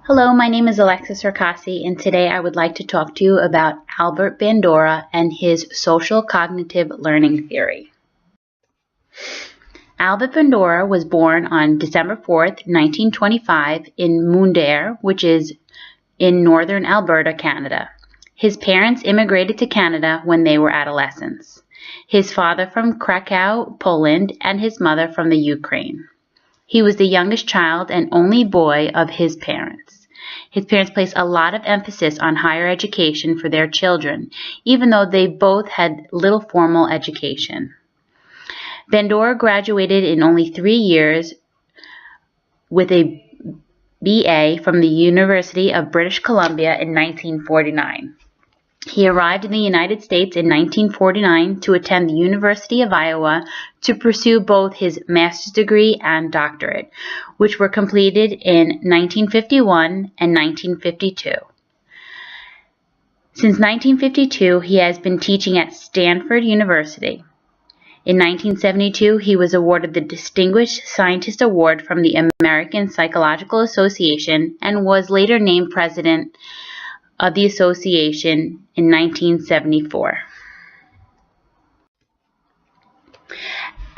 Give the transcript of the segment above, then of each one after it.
Hello, my name is Alexis Raccasi, and today I would like to talk to you about Albert Bandura and his social cognitive learning theory. Albert Bandura was born on December 4th, 1925 in Bandura, which is in northern Alberta, Canada. His parents immigrated to Canada when they were adolescents. His father from Krakow, Poland, and his mother from the Ukraine. He was the youngest child and only boy of his parents. His parents placed a lot of emphasis on higher education for their children, even though they both had little formal education. Bandura graduated in only 3 years with a BA from the University of British Columbia in 1949. He arrived in the United States in 1949 to attend the University of Iowa to pursue both his master's degree and doctorate, which were completed in 1951 and 1952. Since 1952, he has been teaching at Stanford University. In 1972, he was awarded the Distinguished Scientist Award from the American Psychological Association and was later named president of the association in 1974.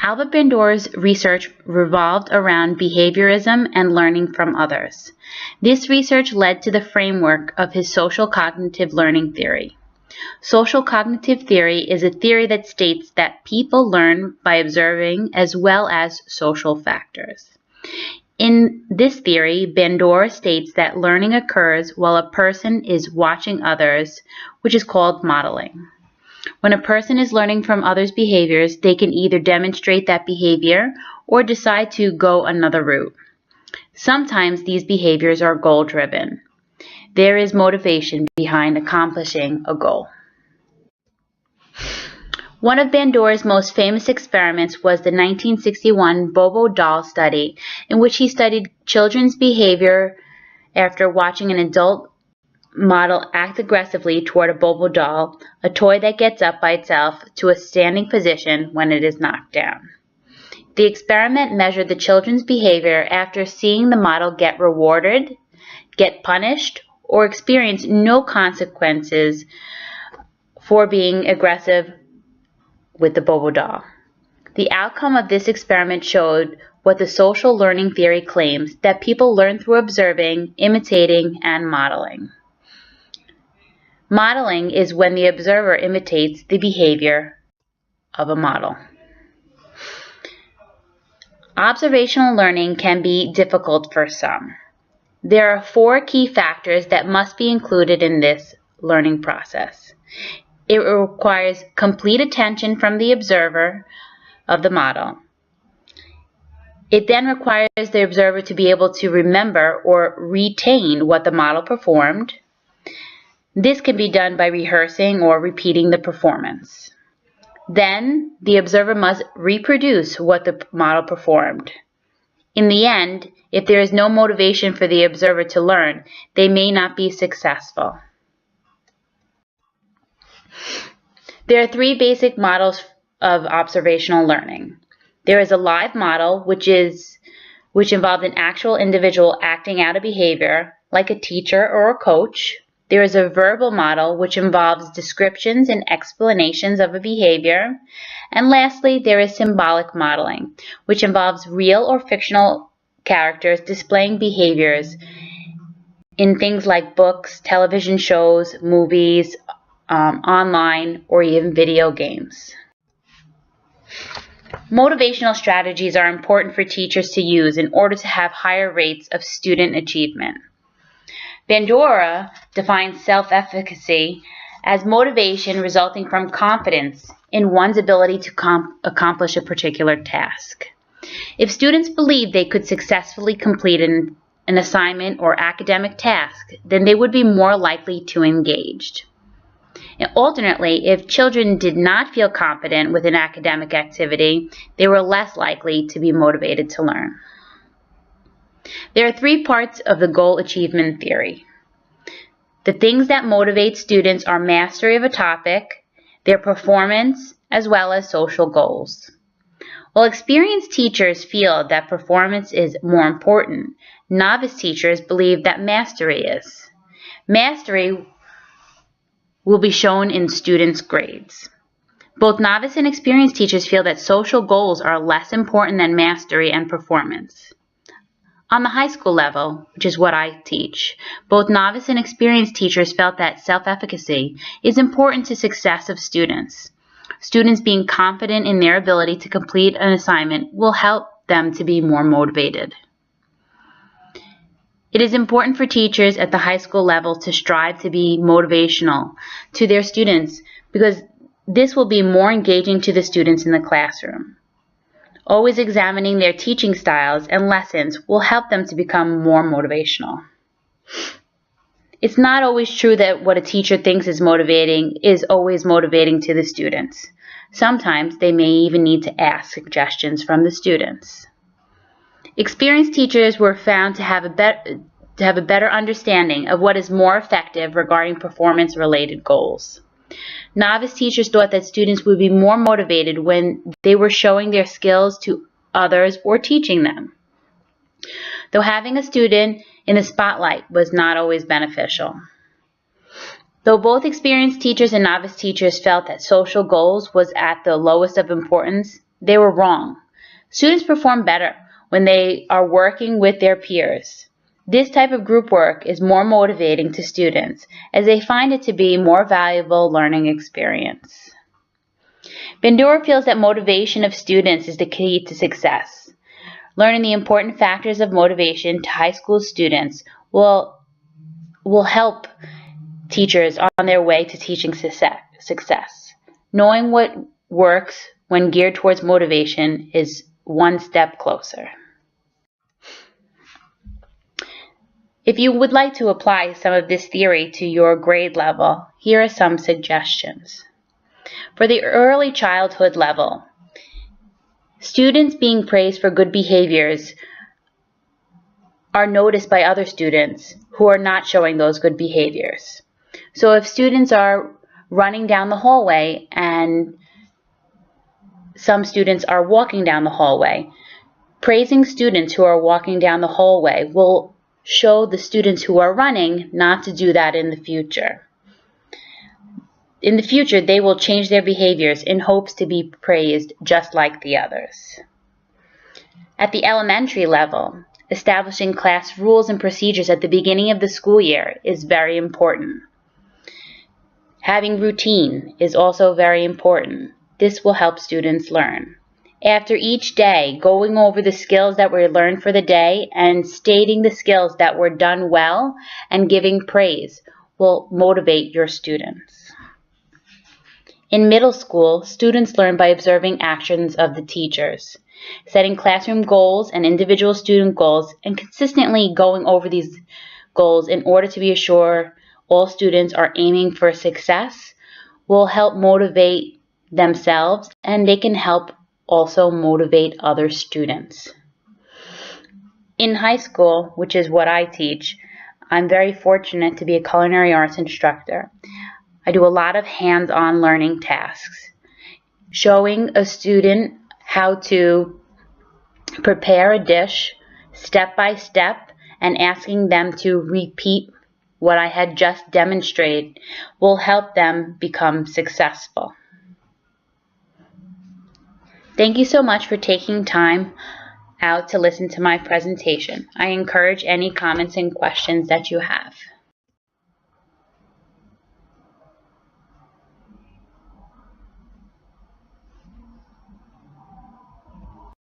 Albert Bandura's research revolved around behaviorism and learning from others. This research led to the framework of his social cognitive learning theory. Social cognitive theory is a theory that states that people learn by observing as well as social factors. In this theory, Bandura states that learning occurs while a person is watching others, which is called modeling. When a person is learning from others' behaviors, they can either demonstrate that behavior or decide to go another route. Sometimes these behaviors are goal-driven. There is motivation behind accomplishing a goal. One of Bandura's most famous experiments was the 1961 Bobo doll study, in which he studied children's behavior after watching an adult model act aggressively toward a Bobo doll, a toy that gets up by itself to a standing position when it is knocked down. The experiment measured the children's behavior after seeing the model get rewarded, get punished, or experience no consequences for being aggressive with the Bobo doll. The outcome of this experiment showed what the social learning theory claims, that people learn through observing, imitating, and modeling. Modeling is when the observer imitates the behavior of a model. Observational learning can be difficult for some. There are 4 key factors that must be included in this learning process. It requires complete attention from the observer of the model. It then requires the observer to be able to remember or retain what the model performed. This can be done by rehearsing or repeating the performance. Then, the observer must reproduce what the model performed. In the end, if there is no motivation for the observer to learn, they may not be successful. There are 3 basic models of observational learning. There is a live model, which involves an actual individual acting out a behavior, like a teacher or a coach. There is a verbal model, which involves descriptions and explanations of a behavior. And lastly, there is symbolic modeling, which involves real or fictional characters displaying behaviors in things like books, television shows, movies, online, or even video games. Motivational strategies are important for teachers to use in order to have higher rates of student achievement. Bandura defines self-efficacy as motivation resulting from confidence in one's ability to accomplish a particular task. If students believe they could successfully complete an assignment or academic task, then they would be more likely to engage. Alternately, if children did not feel confident with an academic activity, they were less likely to be motivated to learn. There are 3 parts of the goal achievement theory. The things that motivate students are mastery of a topic, their performance, as well as social goals. While experienced teachers feel that performance is more important, novice teachers believe that mastery is. Mastery will be shown in students' grades. Both novice and experienced teachers feel that social goals are less important than mastery and performance. On the high school level, which is what I teach, both novice and experienced teachers felt that self-efficacy is important to success of students. Students being confident in their ability to complete an assignment will help them to be more motivated. It is important for teachers at the high school level to strive to be motivational to their students because this will be more engaging to the students in the classroom. Always examining their teaching styles and lessons will help them to become more motivational. It's not always true that what a teacher thinks is motivating is always motivating to the students. Sometimes they may even need to ask suggestions from the students. Experienced teachers were found to have a better understanding of what is more effective regarding performance-related goals. Novice teachers thought that students would be more motivated when they were showing their skills to others or teaching them, though having a student in the spotlight was not always beneficial. Though both experienced teachers and novice teachers felt that social goals was at the lowest of importance, they were wrong. Students perform better when they are working with their peers. This type of group work is more motivating to students as they find it to be a more valuable learning experience. Bandura feels that motivation of students is the key to success. Learning the important factors of motivation to high school students will help teachers on their way to teaching success. Knowing what works when geared towards motivation is one step closer. If you would like to apply some of this theory to your grade level, here are some suggestions. For the early childhood level, students being praised for good behaviors are noticed by other students who are not showing those good behaviors. So if students are running down the hallway and some students are walking down the hallway, praising students who are walking down the hallway will show the students who are running not to do that in the future. In the future, they will change their behaviors in hopes to be praised just like the others. At the elementary level, establishing class rules and procedures at the beginning of the school year is very important. Having routine is also very important. This will help students learn. After each day, going over the skills that were learned for the day and stating the skills that were done well and giving praise will motivate your students. In middle school, students learn by observing actions of the teachers, setting classroom goals and individual student goals, and consistently going over these goals in order to be assured all students are aiming for success will help motivate themselves, and they can help also motivate other students. In high school, which is what I teach, I'm very fortunate to be a culinary arts instructor. I do a lot of hands-on learning tasks, showing a student how to prepare a dish step by step and asking them to repeat what I had just demonstrated will help them become successful. Thank you so much for taking time out to listen to my presentation. I encourage any comments and questions that you have.